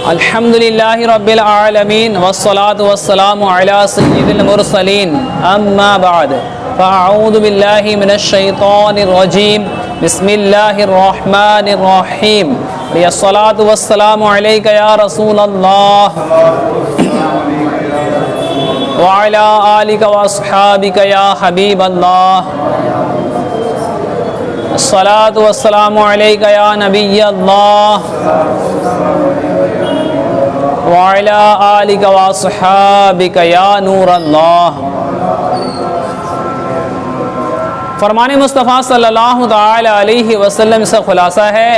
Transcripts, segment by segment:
अल्हम्दुलिल्लाहि रब्बिल आलमीन वस्सलातु वस्सलामु अला सय्यिदिल मुरसलीन अम्मा बाद फ़अऊज़ु बिल्लाहि मिनश शैतानिर रजीम बिस्मिल्लाहिर रहमानिर रहीम यस्सलातु वस्सलामु अलैका या रसूलल्लाह व अला आलिका व अस्हाबिका या हबीबल्लाह अस्सलातु वस्सलामु अलैका या नबियल्लाह व अला आलिका व अस्हाबिका या नूरल्लाह। फरमान मुस्तफ़ा सल्लल्लाहु तआला अलैहि वसल्लम से खुलासा है,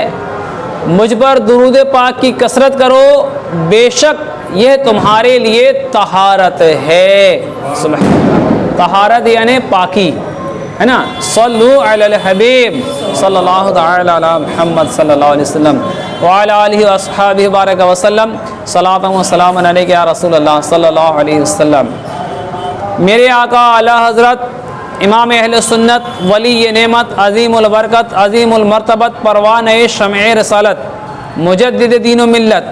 मुझ पर दुरूद पाक की कसरत करो, बेशक यह तुम्हारे लिए तहारत है। तहारत यानी पाकी है ना। सल्लु अलल हबीब सल्लल्लाहु तआला अला मुहम्मद सल्लल्लाहु अलैहि वसल्लम व अला आलिहि व अस्हाबिहि बारक वसल्लम सलातन व सलामन अलैका या रसूलल्लाह सल्लल्लाहु अलैहि वसल्लम। मेरे आका आला हज़रत इमाम अहले सुन्नत वली नेमत अज़ीमुल बरकत अज़ीमुल मर्तबत परवाने शमए रसालत मुजद्दिद दीन व मिल्लत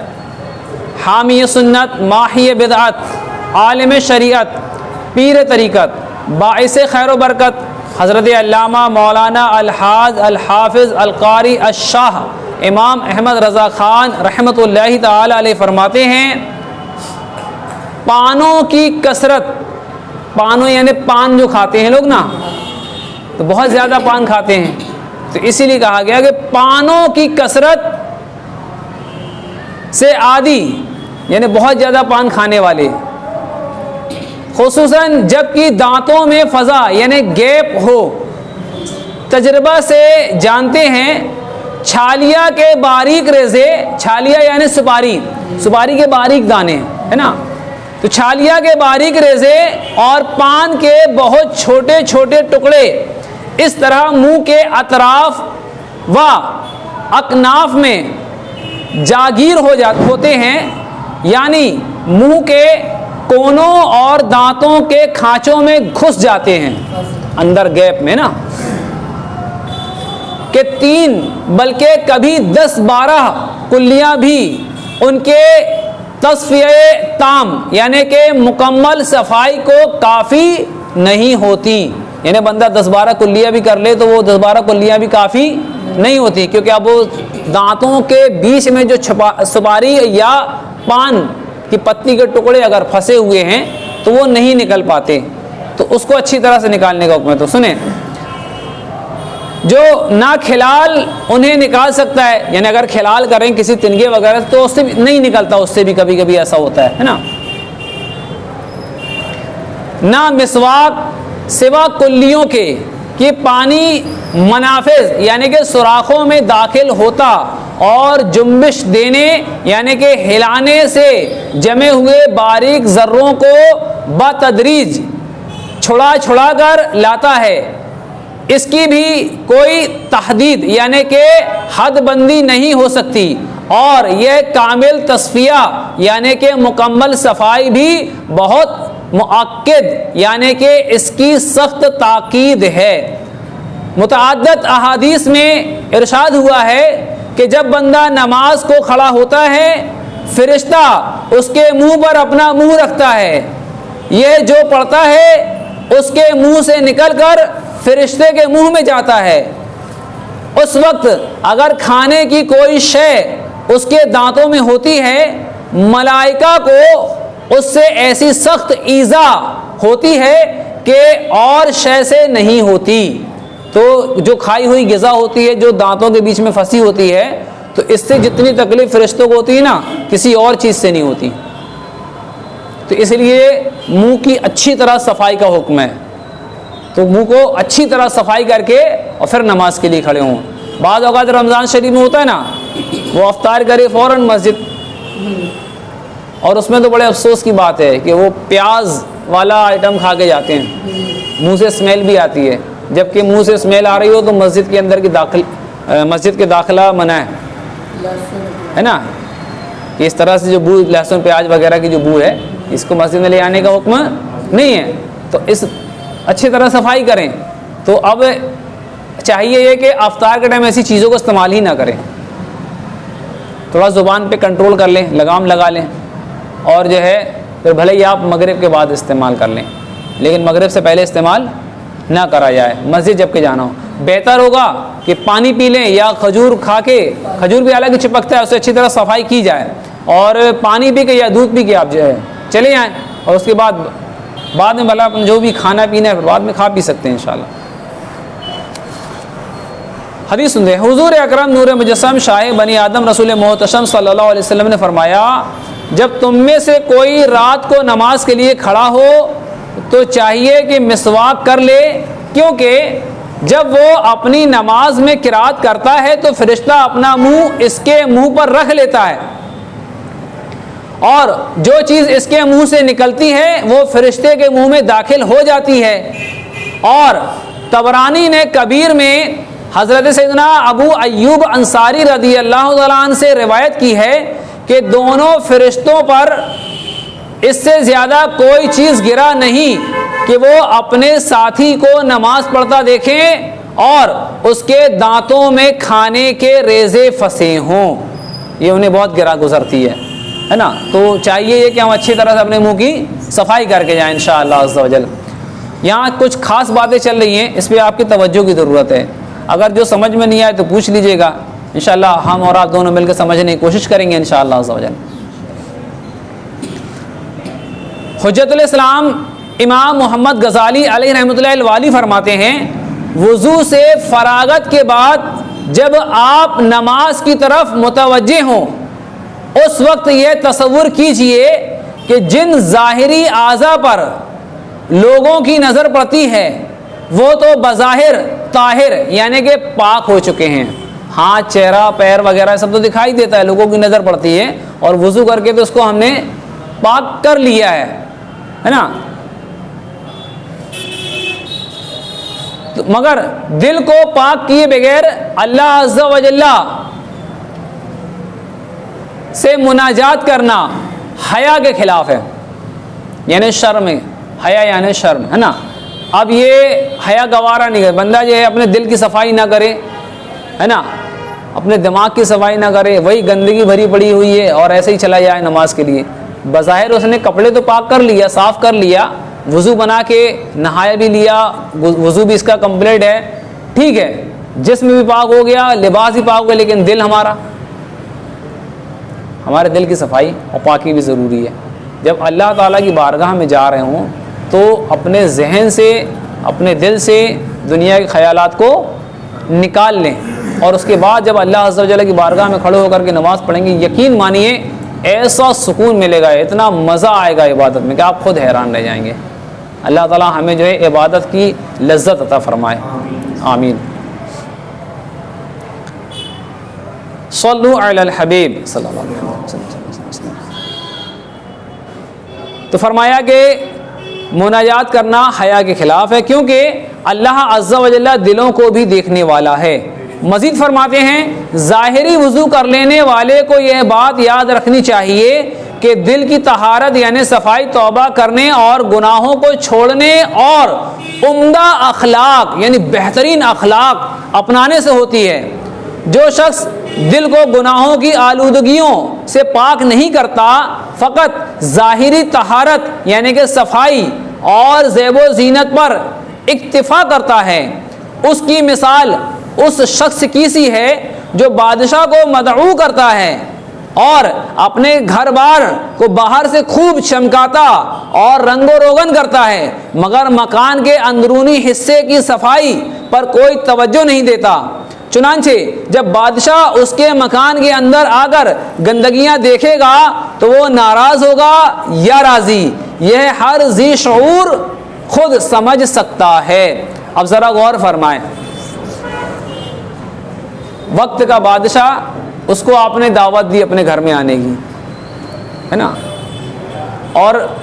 हामी सुन्नत माही बिदअत आलिम शरीअत पीर तरीक़त बाइस खैर व बरकत हज़रत अल्लामा मौलाना अलहाज अलहाफ़िज़ अलकारी अशाह इमाम अहमद रज़ा ख़ान रहमतुल्लाहि ताला अलैह फरमाते हैं, पानों की कसरत, पानों यानी पान जो खाते हैं लोग ना, तो बहुत ज़्यादा पान खाते हैं, तो इसीलिए कहा गया कि पानों की कसरत से आदी यानी बहुत ज़्यादा पान खाने वाले, खुसूसन जबकि दांतों में फ़ज़ा यानी गैप हो। तजर्बा से जानते हैं छालिया के बारीक रेज़े, छालिया यानी सुपारी, सुपारी के बारीक दाने है ना, तो छालिया के बारीक रेज़े और पान के बहुत छोटे छोटे टुकड़े इस तरह मुंह के अतराफ व अकनाफ में जागीर होते हैं, यानी मुंह के कोनों और दांतों के खांचों में घुस जाते हैं अंदर गैप में ना, कि 3 बल्कि कभी 10-12 कुल्लियाँ भी उनके तस्फ़िये ताम यानी कि मुकम्मल सफाई को काफ़ी नहीं होती। यानी बंदा 10-12 कुल्लियाँ भी कर ले तो वो 10-12 कुल्लियाँ भी काफ़ी नहीं होती, क्योंकि अब वो दांतों के बीच में जो सुपारी या पान की पत्ती के टुकड़े अगर फंसे हुए हैं तो वो नहीं निकल पाते, तो उसको अच्छी तरह से निकालने का हुक्म है। तो सुने, जो ना खिलाल उन्हें निकाल सकता है, यानी अगर खिलाल करें किसी तिनगे वगैरह तो उससे भी नहीं निकलता, उससे भी कभी कभी ऐसा होता है ना। ना मिसवाक सिवा कुल्लियों के कि पानी मनाफिज यानी कि सुराखों में दाखिल होता और जुम्बिश देने यानी कि हिलाने से जमे हुए बारीक ज़र्रों को बतदरीज छुड़ा छुड़ा कर लाता है। इसकी भी कोई तहदीद यानी कि हदबंदी नहीं हो सकती, और यह कामिल तस्फिया यानी कि मुकम्मल सफाई भी बहुत मुअक्किद यानी कि इसकी सख्त ताकीद है। मुतअद्दिद अहादीस में इरशाद हुआ है कि जब बंदा नमाज को खड़ा होता है, फरिश्ता उसके मुंह पर अपना मुंह रखता है, यह जो पढ़ता है उसके मुंह से निकलकर फरिश्ते के मुंह में जाता है। उस वक्त अगर खाने की कोई शय उसके दांतों में होती है, मलाइका को उससे ऐसी सख्त ईज़ा होती है कि और शय से नहीं होती। तो जो खाई हुई ग़िज़ा होती है जो दांतों के बीच में फंसी होती है, तो इससे जितनी तकलीफ़ फरिश्तों को होती है ना, किसी और चीज़ से नहीं होती। तो इसलिए मुंह की अच्छी तरह सफाई का हुक्म है। तो मुंह को अच्छी तरह सफाई करके और फिर नमाज के लिए खड़े हों। बाद औक़ात रमज़ान शरीफ में होता है ना, वो अफ्तार करे फ़ौरन मस्जिद, और उसमें तो बड़े अफसोस की बात है कि वो प्याज वाला आइटम खा के जाते हैं, मुंह से स्मेल भी आती है। जबकि मुंह से स्मेल आ रही हो तो मस्जिद के अंदर की मस्जिद के दाखिला मना है ना, कि इस तरह से जो बू लहसुन प्याज वगैरह की जो बू है, इसको मस्जिद में ले आने का हुक्म नहीं है। तो इस अच्छी तरह सफाई करें। तो अब चाहिए ये कि अफ्तार के टाइम ऐसी चीज़ों को इस्तेमाल ही ना करें। थोड़ा ज़ुबान पे कंट्रोल कर लें, लगाम लगा लें, और जो है फिर भले ही आप मगरिब के बाद इस्तेमाल कर लें, लेकिन मगरिब से पहले इस्तेमाल ना करा जाए। मस्जिद जब के जाना हो, बेहतर होगा कि पानी पी लें या खजूर खा के, खजूर भी हालांकि चिपकता है, उससे अच्छी तरह सफाई की जाए, और पानी पी के या दूध पी के आप जो है चले जाएँ, और उसके बाद में भला अपन जो भी खाना पीना है फिर बाद में खा पी सकते हैं इंशाल्लाह। हदीस सुनते हैं। हुजूर अकरम नूर मुजस्सम शाह बनी आदम रसूल मोहतशम सल्लल्लाहु अलैहि वसल्लम ने फरमाया, जब तुम में से कोई रात को नमाज के लिए खड़ा हो तो चाहिए कि मिसवाक कर ले, क्योंकि जब वो अपनी नमाज में किरात करता है तो फरिश्ता अपना मुंह इसके मुंह पर रख लेता है, और जो चीज़ इसके मुंह से निकलती है वो फरिश्ते के मुंह में दाखिल हो जाती है। और तबरानी ने कबीर में हज़रत सैयदना अबू अय्यूब अंसारी रदी अल्लाह तआला अन्हु से रिवायत की है कि दोनों फरिश्तों पर इससे ज़्यादा कोई चीज़ गिरा नहीं कि वो अपने साथी को नमाज पढ़ता देखें और उसके दांतों में खाने के रेज़े फंसे हों। ये उन्हें बहुत गिरा गुजरती है ना। तो चाहिए ये कि हम अच्छी तरह से अपने मुंह की सफाई करके जाएं इंशाअल्लाह अज़्ज़ा वजल। यहाँ कुछ खास बातें चल रही हैं, इस पर आपकी तवज्जो की ज़रूरत है। अगर जो समझ में नहीं आए तो पूछ लीजिएगा, इंशाअल्लाह हम और आप दोनों मिलकर समझने की कोशिश करेंगे इंशाअल्लाह अज़्ज़ा वजल। हुज्जतुल इस्लाम इमाम मोहम्मद गज़ाली अलैहि रहमतुल्लाह अलवाली फरमाते हैं, वुज़ू से फरागत के बाद जब आप नमाज की तरफ मुतवज्जे हों, उस वक्त ये तसव्वुर कीजिए कि जिन ज़ाहिरी आज़ा पर लोगों की नज़र पड़ती है वो तो बज़ाहिर ताहिर यानी कि पाक हो चुके हैं। हाथ, चेहरा, पैर वगैरह सब तो दिखाई देता है, लोगों की नज़र पड़ती है, और वुज़ू करके तो उसको हमने पाक कर लिया है ना। तो मगर दिल को पाक किए बगैर अल्लाह अज़्ज़ा व जल्ला से मुनाजात करना हया के खिलाफ है, यानी शर्म है। हया यानी शर्म है ना। अब ये हया गवारा नहीं करे, बंदा जो है अपने दिल की सफाई ना करे, है ना, अपने दिमाग की सफाई ना करे, वही गंदगी भरी पड़ी हुई है और ऐसे ही चला जाए नमाज के लिए। बज़ाहिर उसने कपड़े तो पाक कर लिया, साफ़ कर लिया, वज़ू बना के नहाया भी लिया, वज़ू भी इसका कंप्लीट है, ठीक है, जिस्म भी पाक हो गया, लिबास भी पाक हो गया, लेकिन दिल हमारे दिल की सफाई और पाकी भी ज़रूरी है। जब अल्लाह ताला की बारगाह में जा रहे हों तो अपने जहन से, अपने दिल से दुनिया के ख़यालात को निकाल लें, और उसके बाद जब अल्लाह अज़्ज़ा व जल्ला की बारगाह में खड़े होकर के नमाज़ पढ़ेंगे, यकीन मानिए ऐसा सुकून मिलेगा, इतना मज़ा आएगा इबादत में कि आप खुद हैरान रह जाएंगे। अल्लाह ताला हमें जो है इबादत की लज्जत अता फरमाए, आमीन। सल्लु अलल हबीब सल्लल्लाहु अलैहि वसल्लम। तो फरमाया कि मुनाजात करना हया के खिलाफ है, क्योंकि अल्लाह अज़्ज़ा व जल्ला दिलों को भी देखने वाला है। मज़ीद फरमाते हैं, ज़ाहिरी वज़ू कर लेने वाले को यह बात याद रखनी चाहिए कि दिल की तहारत यानी सफाई तौबा करने और गुनाहों को छोड़ने और उम्दा अखलाक यानी बेहतरीन अखलाक अपनाने से होती है। जो शख्स दिल को गुनाहों की आलूदगियों से पाक नहीं करता, फ़कत ज़ाहिरी तहारत यानी कि सफाई और ज़ेबो ज़ीनत पर इक्तिफ़ा करता है, उसकी मिसाल उस शख्स की सी है जो बादशाह को मदऊ करता है और अपने घर बार को बाहर से खूब चमकाता और रंगो रोगन करता है, मगर मकान के अंदरूनी हिस्से की सफाई पर कोई तवज्जो नहीं देता। चुनांचे जब बादशाह उसके मकान के अंदर आकर गंदगियां देखेगा तो वो नाराज होगा या राजी, यह हर जी शऊर खुद समझ सकता है। अब जरा गौर फरमाएं, वक्त का बादशाह, उसको आपने दावत दी अपने घर में आने की, है ना, और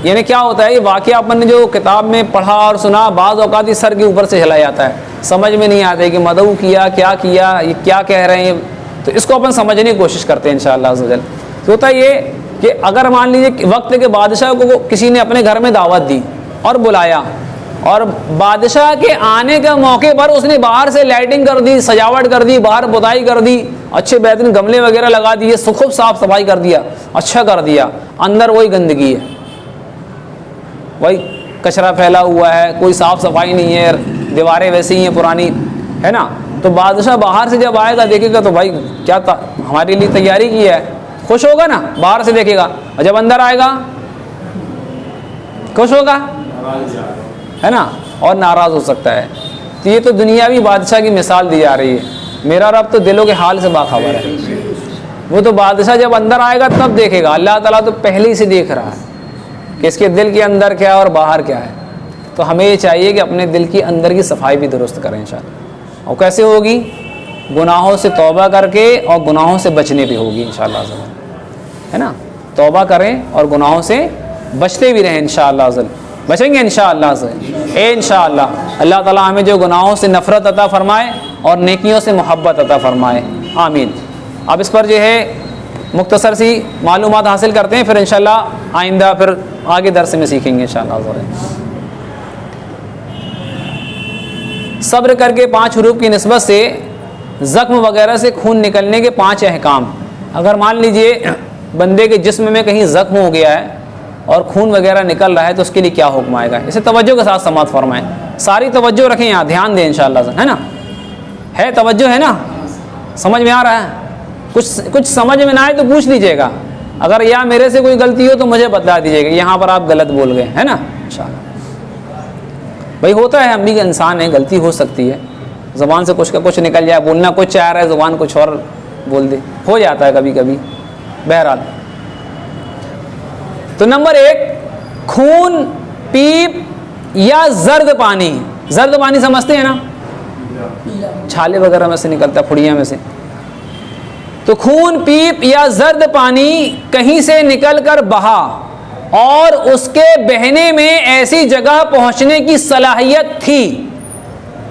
यानी क्या होता है, ये वाक़या अपन ने जो किताब में पढ़ा और सुना, बाज़ औक़ात ही सर के ऊपर से चला जाता है, समझ में नहीं आता है कि मदऊ किया, ये क्या कह रहे हैं। तो इसको अपन समझने की कोशिश करते हैं इंशाअल्लाह अज़्ज़ा वजल। तो होता ये कि अगर मान लीजिए वक्त के बादशाह को किसी ने अपने घर में दावत दी और बुलाया, और बादशाह के आने के मौके पर उसने बाहर से लाइटिंग कर दी, सजावट कर दी, बाहर पुताई कर दी अच्छे बेहतरीन गमले वगैरह लगा दिए, खूब साफ सफाई कर दिया, अच्छा कर दिया, अंदर वही गंदगी है, वही कचरा फैला हुआ है, कोई साफ सफाई नहीं है, दीवारें वैसी ही हैं पुरानी, है ना। तो बादशाह बाहर से जब आएगा देखेगा तो भाई क्या हमारे लिए तैयारी की है, खुश होगा ना, बाहर से देखेगा। और जब अंदर आएगा खुश होगा, है ना, और नाराज हो सकता है। तो ये तो दुनियावी बादशाह की मिसाल दी जा रही है। मेरा रब तो दिलों के हाल से बाखबर है। वो तो बादशाह जब अंदर आएगा तब देखेगा, अल्लाह ताला तो पहले ही से देख रहा है कि इसके दिल के अंदर क्या है और बाहर क्या है। तो हमें ये चाहिए कि अपने दिल की अंदर की सफाई भी दुरुस्त करें इंशाअल्लाह। और कैसे होगी? गुनाहों से तौबा करके और गुनाहों से बचने भी होगी इंशाअल्लाह, है ना। तौबा करें और गुनाहों से बचते भी रहें इंशाअल्लाह, बचेंगे इंशाअल्लाह से इंशाअल्लाह। अल्लाह ताला हमें जो गुनाहों से नफ़रत अता फ़रमाए और नेकियों से मोहब्बत अता फ़रमाए, आमीन। अब इस पर जो है मुख्तसर सी मालूमात हासिल करते हैं, फिर इंशाअल्लाह आइंदा फिर आगे दर्स में सीखेंगे इंशाअल्लाह। सब्र करके 5 हुरूफ की निस्बत से ज़ख्म वगैरह से खून निकलने के 5 अहकाम। अगर मान लीजिए बंदे के जिस्म में कहीं ज़ख्म हो गया है और खून वगैरह निकल रहा है तो उसके लिए क्या हुक्म आएगा, इसे तवज्जो के साथ समाअत फरमाएं। सारी तवज्जो रखें यहाँ, ध्यान दें इंशाअल्लाह, है ना। है तवज्जो, है ना, समझ में आ रहा है? कुछ समझ में ना आए तो पूछ लीजिएगा, अगर या मेरे से कोई गलती हो तो मुझे बता दीजिएगा, यहाँ पर आप गलत बोल गए, है ना। इंशाअल्लाह भाई होता है, हम भी इंसान हैं, गलती हो सकती है, ज़ुबान से कुछ का कुछ निकल जाए, बोलना कुछ चाह रहा है, ज़ुबान कुछ और बोल दे, हो जाता है कभी कभी। बहरहाल तो नंबर 1, खून, पीप या जर्द पानी। जर्द पानी समझते हैं ना, छाले वगैरह में से निकलता है, फुड़िया में से। तो खून, पीप या जर्द पानी कहीं से निकलकर बहा और उसके बहने में ऐसी जगह पहुंचने की सलाहियत थी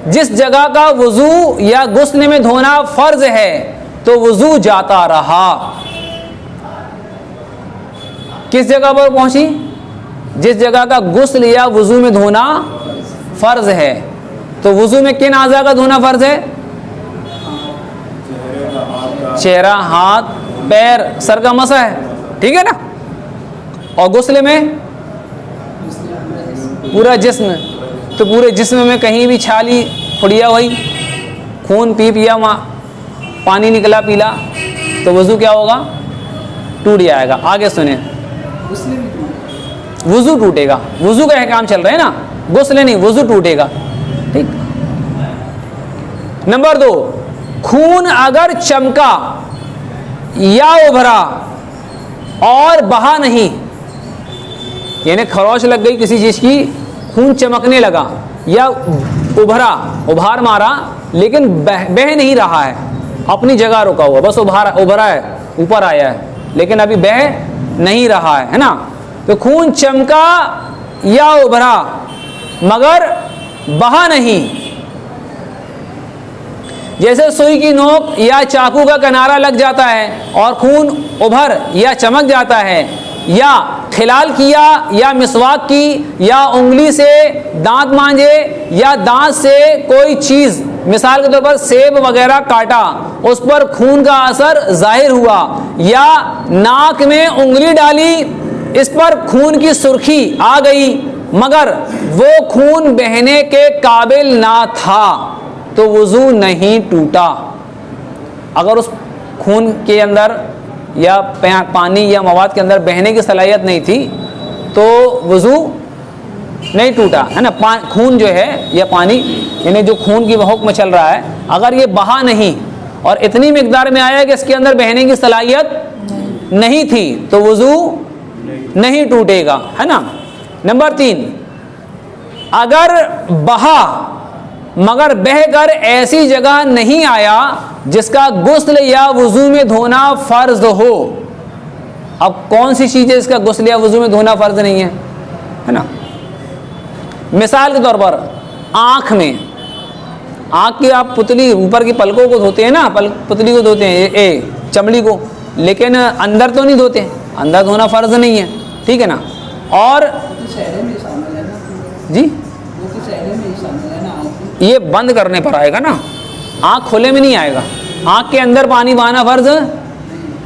जिस जगह का वुजू या गुस्ल में धोना फर्ज है, तो वुजू जाता रहा। किस जगह पर पहुंची? जिस जगह का गुस्ल या वुजू में धोना फर्ज है। तो वुजू में किन आज़ा का धोना फर्ज है? चेहरा, हाथ, पैर, सर का मसा है, ठीक है ना। और गुस्ल में पूरा जिस्म। तो पूरे जिस्म में कहीं भी छाली, फुड़िया हुई, खून, पीप या पानी निकला पीला, तो वुजू क्या होगा? टूट जाएगा। आगे सुने, वुजू टूटेगा। वुजू का अहकाम चल रहे हैं ना, गुस्ल नहीं, वुजू टूटेगा, ठीक। नंबर 2, खून अगर चमका या उभरा और बहा नहीं, यानी खरोच लग गई किसी चीज की, खून चमकने लगा या उभरा, उभार मारा लेकिन बह नहीं रहा है, अपनी जगह रुका हुआ, बस उभरा है, ऊपर आया है लेकिन अभी बह नहीं रहा है ना। तो खून चमका या उभरा मगर बहा नहीं, जैसे सुई की नोक या चाकू का किनारा लग जाता है और खून उभर या चमक जाता है, या खिलाल किया या मिसवाक की या उंगली से दांत मांजे या दांत से कोई चीज़, मिसाल के तौर पर सेब वगैरह काटा, उस पर खून का असर जाहिर हुआ, या नाक में उंगली डाली, इस पर खून की सुर्खी आ गई मगर वो खून बहने के काबिल ना था, तो वुजू नहीं टूटा। अगर उस खून के अंदर या पानी या मवाद के अंदर बहने की सलाहियत नहीं थी तो वुजू नहीं टूटा, है ना। खून जो है या पानी, यानी जो खून की हुक्म चल रहा है, अगर ये बहा नहीं और इतनी मिकदार में आया कि इसके अंदर बहने की सलाहियत नहीं थी तो वुजू नहीं टूटेगा, है ना। नंबर 3, अगर बहा मगर बहकर ऐसी जगह नहीं आया जिसका गुस्ल या वुजू में धोना फर्ज हो। अब कौन सी चीज़ है इसका गुस्ल या वुजू में धोना फर्ज नहीं है ना। मिसाल के तौर पर आँख में, आँख की आप पुतली ऊपर की पलकों को धोते हैं ना, पुतली को धोते हैं, चमड़ी को, लेकिन अंदर तो नहीं धोते, अंदर धोना फर्ज नहीं है, ठीक है ना। और जी ये बंद करने पर आएगा ना, आँख खोले में नहीं आएगा, आँख के अंदर पानी बहाना फर्ज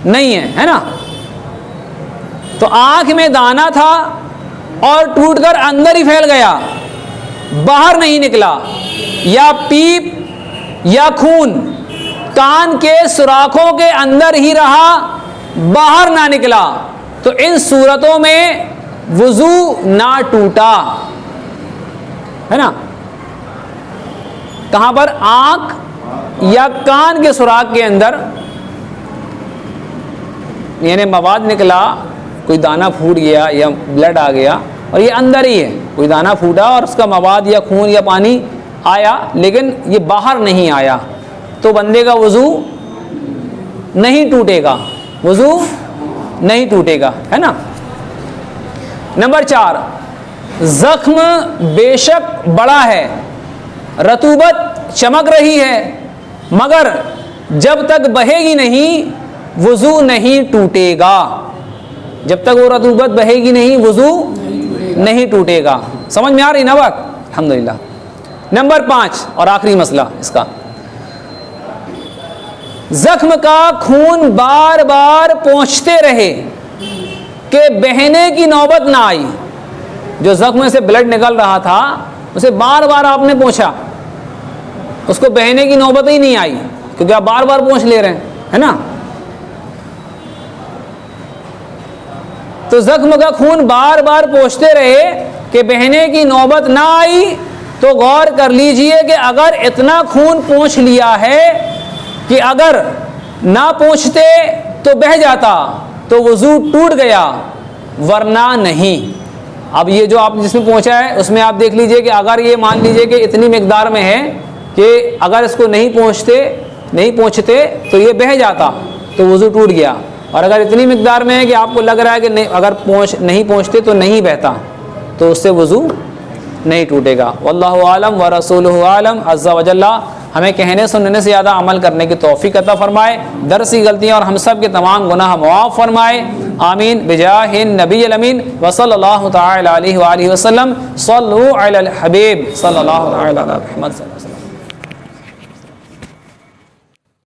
नहीं है ना। तो आँख में दाना था और टूटकर अंदर ही फैल गया, बाहर नहीं निकला, या पीप या खून कान के सुराखों के अंदर ही रहा, बाहर ना निकला, तो इन सूरतों में वुजू ना टूटा, है ना। कहां पर? आंख या कान के सुराख के अंदर, यानी मवाद निकला, कोई दाना फूट गया या ब्लड आ गया और ये अंदर ही है, कोई दाना फूटा और उसका मवाद या खून या पानी आया लेकिन ये बाहर नहीं आया, तो बंदे का वुजू नहीं टूटेगा, वुजू नहीं टूटेगा, है ना। नंबर 4, जख्म बेशक बड़ा है, रतूबत चमक रही है, मगर जब तक बहेगी नहीं वुजू नहीं टूटेगा। जब तक वो रतूबत बहेगी नहीं वुजू नहीं टूटेगा। समझ में आ रही ना बात? अल्हम्दुलिल्लाह। नंबर 5 और आखिरी मसला इसका, जख्म का खून बार बार पोंछते रहे कि बहने की नौबत ना आई। जो जख्म से ब्लड निकल रहा था उसे बार बार आपने पोंछा, उसको बहने की नौबत ही नहीं आई क्योंकि आप बार बार पोंछ ले रहे हैं, है ना। तो जख्म का खून बार बार पोंछते रहे कि बहने की नौबत ना आई, तो गौर कर लीजिए कि अगर इतना खून पोंछ लिया है कि अगर ना पोंछते तो बह जाता तो वुजू टूट गया, वरना नहीं। अब ये जो आपने जिसमें पहुंचा है उसमें आप देख लीजिए कि अगर ये मान लीजिए कि इतनी मिकदार में है कि अगर इसको नहीं पहुंचते तो ये बह जाता तो वुजू टूट गया, और अगर इतनी मिकदार में है कि आपको लग रहा है कि नहीं, अगर नहीं पहुंचते तो नहीं बहता, तो उससे वुजू नहीं टूटेगा। वल्लाहु आलम व रसूलुहु आलम। अज़्ज़ा व जल्ला हमें कहने सुनने से ज़्यादा अमल करने की तौफीक अता फरमाए, दरसी गलतियाँ और हम सब के तमाम गुनाह मुआफ़ फरमाए। आमीन बिजाहिन नबील अमीन व सल्लल्लाहु तआला अलैहि व आलिहि वसल्लम। सल्लु अलल हबीब सल्लल्लाहु तआला अलैहि वसल्लम।